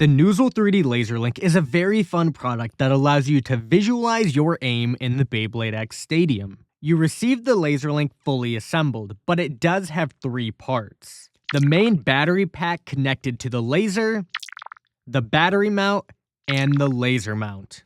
The Noozle3D Laser Link is a very fun product that allows you to visualize your aim in the Beybladex stadium. You receive the Laser Link fully assembled, but it does have 3 parts. The main battery pack connected to the laser, the battery mount, and the laser mount.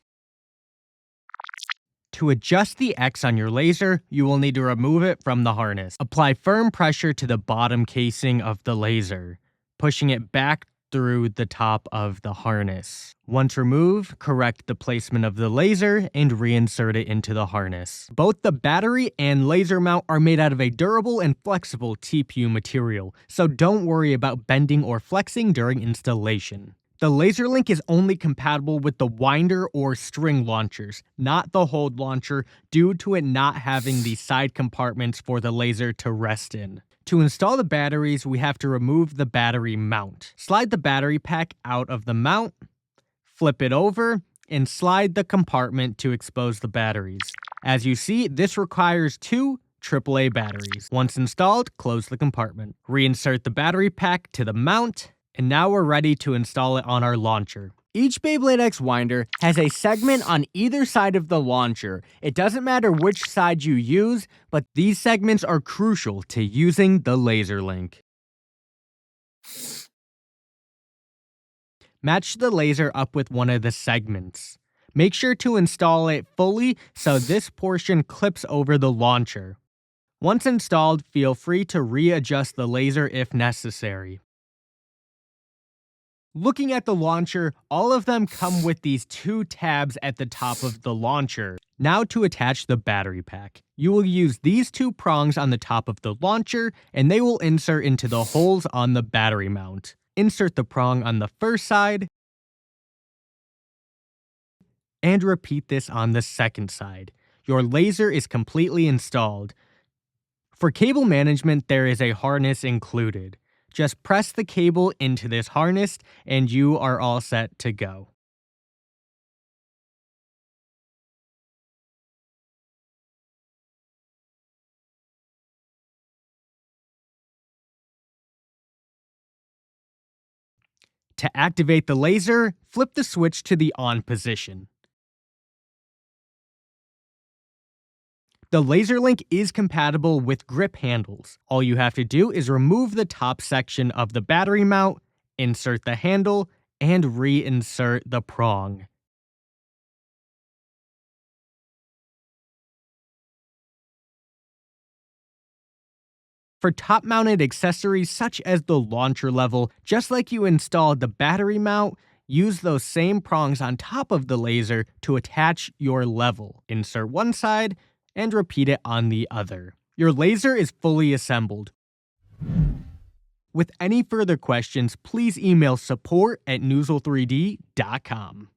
To adjust the X on your laser, you will need to remove it from the harness. Apply firm pressure to the bottom casing of the laser, pushing it back through the top of the harness. Once removed, correct the placement of the laser and reinsert it into the harness. Both the battery and laser mount are made out of a durable and flexible TPU material, so don't worry about bending or flexing during installation. The Laser Link is only compatible with the winder or string launchers, not the hold launcher, due to it not having the side compartments for the laser to rest in. To install the batteries, we have to remove the battery mount. Slide the battery pack out of the mount, flip it over, and slide the compartment to expose the batteries. As you see, this requires 2 AAA batteries. Once installed, close the compartment. Reinsert the battery pack to the mount, and now we're ready to install it on our launcher. Each Beybladex winder has a segment on either side of the launcher. It doesn't matter which side you use, but these segments are crucial to using the Laser Link. Match the laser up with one of the segments. Make sure to install it fully so this portion clips over the launcher. Once installed, feel free to readjust the laser if necessary. Looking at the launcher, all of them come with these 2 tabs at the top of the launcher. Now to attach the battery pack. You will use these 2 prongs on the top of the launcher, and they will insert into the holes on the battery mount. Insert the prong on the first side, and repeat this on the second side. Your laser is completely installed. For cable management, there is a harness included. Just press the cable into this harness and you are all set to go. To activate the laser, flip the switch to the on position. The Laser Link is compatible with grip handles. All you have to do is remove the top section of the battery mount, insert the handle, and reinsert the prong. For top-mounted accessories such as the launcher level, just like you installed the battery mount, use those same prongs on top of the laser to attach your level. Insert one side, and repeat it on the other. Your laser is fully assembled. With any further questions, please email support@noozle3d.com.